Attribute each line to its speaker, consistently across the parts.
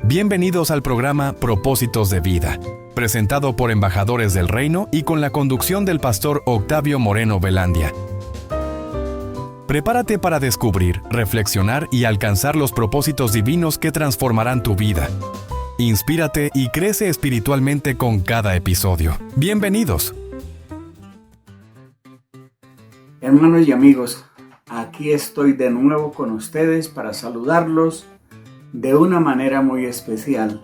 Speaker 1: Bienvenidos al programa Propósitos de Vida, presentado por embajadores del reino y con la conducción del pastor Octavio Moreno Velandia. Prepárate para descubrir, reflexionar y alcanzar los propósitos divinos que transformarán tu vida. Inspírate y crece espiritualmente con cada episodio. ¡Bienvenidos!
Speaker 2: Hermanos y amigos, aquí estoy de nuevo con ustedes para saludarlos de una manera muy especial.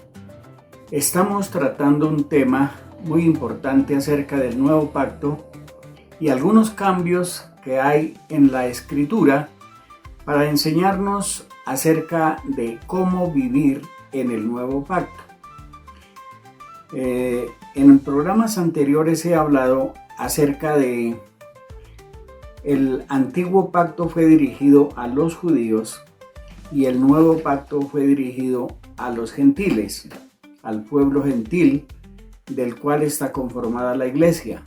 Speaker 2: Estamos tratando un tema muy importante acerca del nuevo pacto y algunos cambios que hay en la escritura para enseñarnos acerca de cómo vivir en el nuevo pacto. En programas anteriores he hablado acerca de el antiguo pacto fue dirigido a los judíos y el nuevo pacto fue dirigido a los gentiles, al pueblo gentil del cual está conformada la iglesia.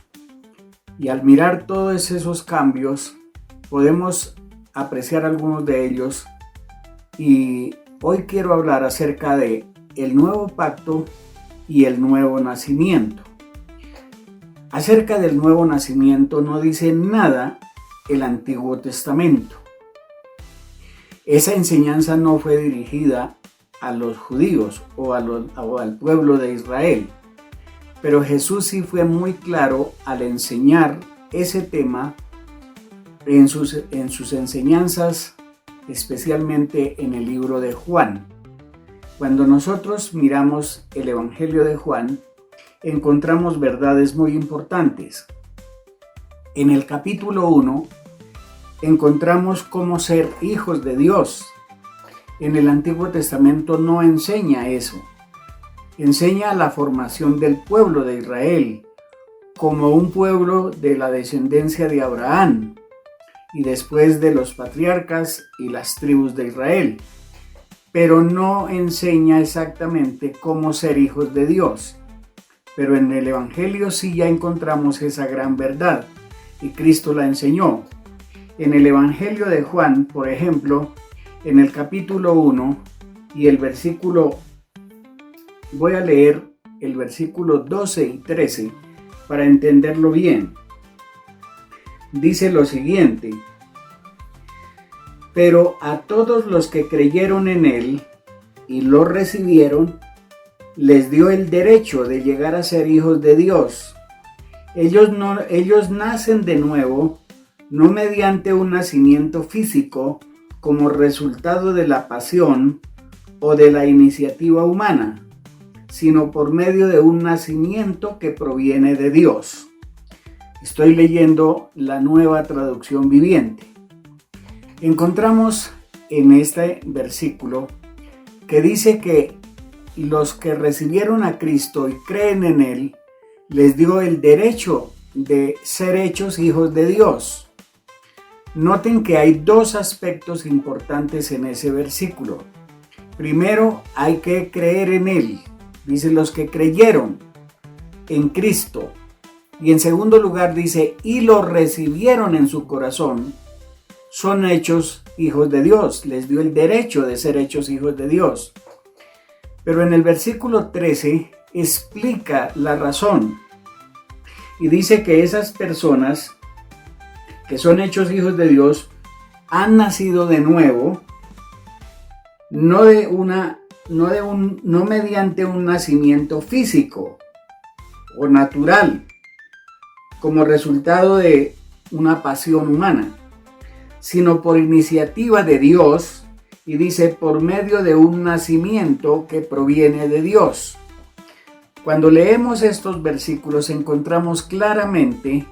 Speaker 2: Y al mirar todos esos cambios, podemos apreciar algunos de ellos. Y hoy quiero hablar acerca de el nuevo pacto y el nuevo nacimiento. Acerca del nuevo nacimiento no dice nada el Antiguo Testamento. Esa enseñanza no fue dirigida a los judíos o al pueblo de Israel. Pero Jesús sí fue muy claro al enseñar ese tema en sus enseñanzas, especialmente en el libro de Juan. Cuando nosotros miramos el Evangelio de Juan, encontramos verdades muy importantes. En el capítulo 1 encontramos cómo ser hijos de Dios. En el Antiguo Testamento no enseña eso. Enseña la formación del pueblo de Israel como un pueblo de la descendencia de Abraham y después de los patriarcas y las tribus de Israel, pero no enseña exactamente cómo ser hijos de Dios. Pero en el Evangelio sí ya encontramos esa gran verdad y Cristo la enseñó. En el Evangelio de Juan, por ejemplo, en el capítulo 1 y el versículo, voy a leer el versículo 12 y 13 para entenderlo bien. Dice lo siguiente: pero a todos los que creyeron en él y lo recibieron, les dio el derecho de llegar a ser hijos de Dios. Ellos nacen de nuevo, no mediante un nacimiento físico como resultado de la pasión o de la iniciativa humana, sino por medio de un nacimiento que proviene de Dios. Estoy leyendo la Nueva Traducción Viviente. Encontramos en este versículo que dice que los que recibieron a Cristo y creen en él, les dio el derecho de ser hechos hijos de Dios. Noten que hay dos aspectos importantes en ese versículo. Primero, hay que creer en él. Dice los que creyeron en Cristo. Y en segundo lugar dice, y lo recibieron en su corazón, son hechos hijos de Dios. Les dio el derecho de ser hechos hijos de Dios. Pero en el versículo 13 explica la razón. Y dice que esas personas que son hechos hijos de Dios han nacido de nuevo, no mediante un nacimiento físico o natural, como resultado de una pasión humana, sino por iniciativa de Dios, y dice por medio de un nacimiento que proviene de Dios. Cuando leemos estos versículos encontramos claramente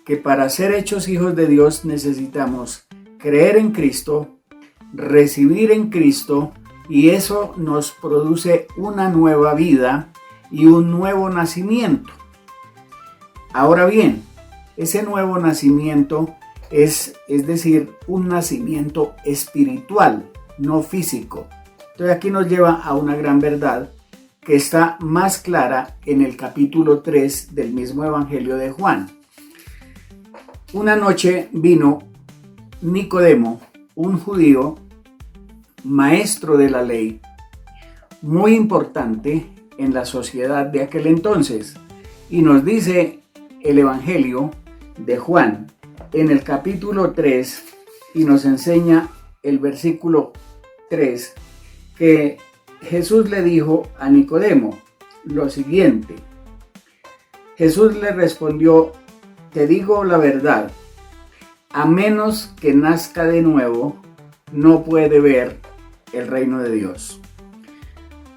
Speaker 2: que para ser hechos hijos de Dios necesitamos creer en Cristo, recibir en Cristo, y eso nos produce una nueva vida y un nuevo nacimiento. Ahora bien, ese nuevo nacimiento es decir, un nacimiento espiritual, no físico. Entonces aquí nos lleva a una gran verdad que está más clara en el capítulo 3 del mismo Evangelio de Juan. Una noche vino Nicodemo, un judío, maestro de la ley, muy importante en la sociedad de aquel entonces. Y nos dice el Evangelio de Juan en el capítulo 3 y nos enseña el versículo 3 que Jesús le dijo a Nicodemo lo siguiente. Jesús le respondió: te digo la verdad, a menos que nazca de nuevo, no puede ver el reino de Dios.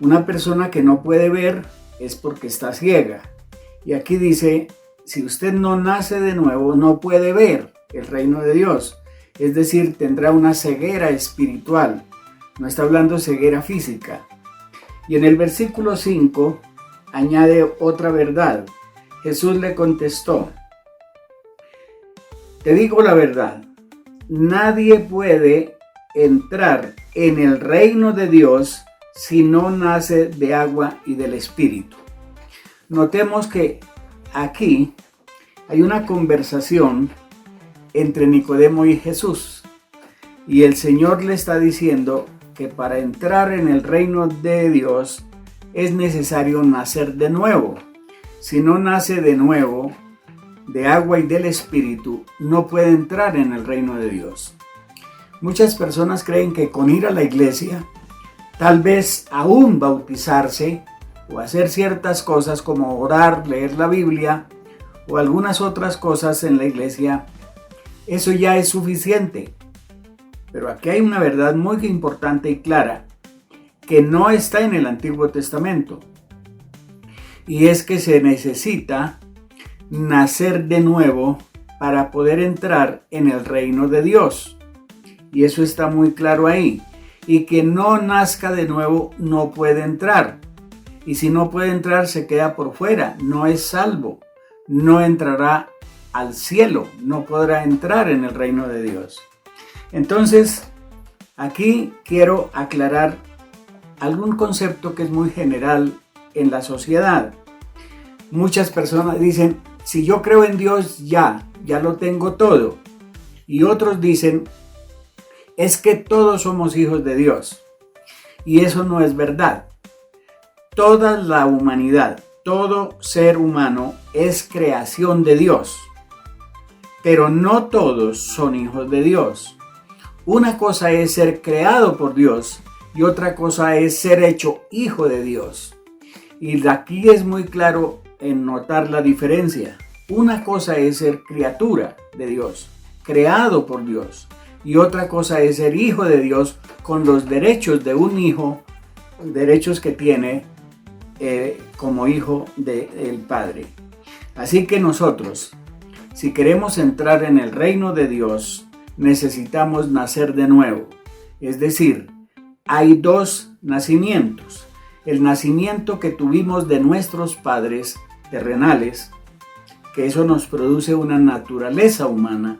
Speaker 2: Una persona que no puede ver es porque está ciega. Y aquí dice, si usted no nace de nuevo, no puede ver el reino de Dios. Es decir, tendrá una ceguera espiritual. No está hablando de ceguera física. Y en el versículo 5 añade otra verdad. Jesús le contestó: te digo la verdad, nadie puede entrar en el reino de Dios si no nace de agua y del Espíritu. Notemos que aquí hay una conversación entre Nicodemo y Jesús. Y el Señor le está diciendo que para entrar en el reino de Dios es necesario nacer de nuevo. Si no nace de nuevo, de agua y del Espíritu, no puede entrar en el reino de Dios. Muchas personas creen que con ir a la iglesia, tal vez aún bautizarse o hacer ciertas cosas como orar, leer la Biblia o algunas otras cosas en la iglesia, eso ya es suficiente. Pero aquí hay una verdad muy importante y clara que no está en el Antiguo Testamento. Y es que se necesita nacer de nuevo para poder entrar en el reino de Dios. Y eso está muy claro ahí. Y que no nazca de nuevo no puede entrar. Y si no puede entrar, se queda por fuera, no es salvo. No entrará al cielo, no podrá entrar en el reino de Dios. Entonces, aquí quiero aclarar algún concepto que es muy general en la sociedad. Muchas personas dicen, si yo creo en Dios, ya lo tengo todo. Y otros dicen, es que todos somos hijos de Dios. Y eso no es verdad. Toda la humanidad, todo ser humano es creación de Dios. Pero no todos son hijos de Dios. Una cosa es ser creado por Dios y otra cosa es ser hecho hijo de Dios. Y aquí es muy claro en notar la diferencia. Una cosa es ser criatura de Dios, creado por Dios. Y otra cosa es ser hijo de Dios con los derechos de un hijo, derechos que tiene como hijo del Padre. Así que nosotros, si queremos entrar en el reino de Dios, necesitamos nacer de nuevo. Es decir, hay dos nacimientos. El nacimiento que tuvimos de nuestros padres terrenales, que eso nos produce una naturaleza humana,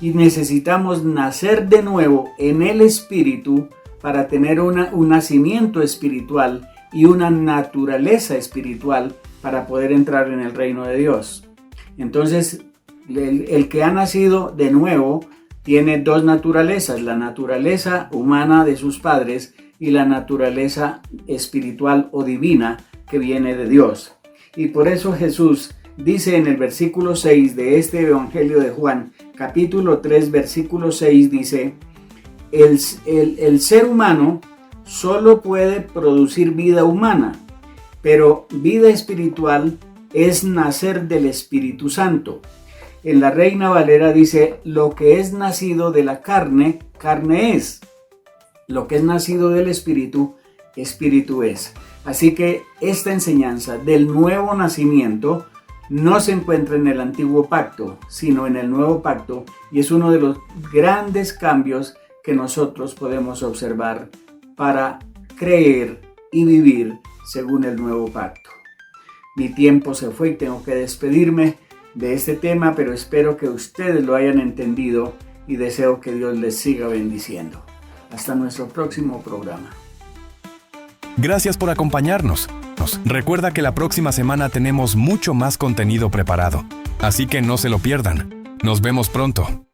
Speaker 2: y necesitamos nacer de nuevo en el Espíritu para tener un nacimiento espiritual y una naturaleza espiritual para poder entrar en el reino de Dios. Entonces, el que ha nacido de nuevo tiene dos naturalezas, la naturaleza humana de sus padres y la naturaleza espiritual o divina que viene de Dios. Y por eso Jesús dice en el versículo 6 de este Evangelio de Juan, capítulo 3, versículo 6, dice, el ser humano solo puede producir vida humana, pero vida espiritual es nacer del Espíritu Santo. En la Reina Valera dice, lo que es nacido de la carne, carne es. Lo que es nacido del Espíritu, Espíritu es. Así que esta enseñanza del nuevo nacimiento no se encuentra en el antiguo pacto, sino en el nuevo pacto, y es uno de los grandes cambios que nosotros podemos observar para creer y vivir según el nuevo pacto. Mi tiempo se fue y tengo que despedirme de este tema, pero espero que ustedes lo hayan entendido y deseo que Dios les siga bendiciendo. Hasta nuestro próximo programa.
Speaker 1: Gracias por acompañarnos. Recuerda que la próxima semana tenemos mucho más contenido preparado, así que no se lo pierdan. Nos vemos pronto.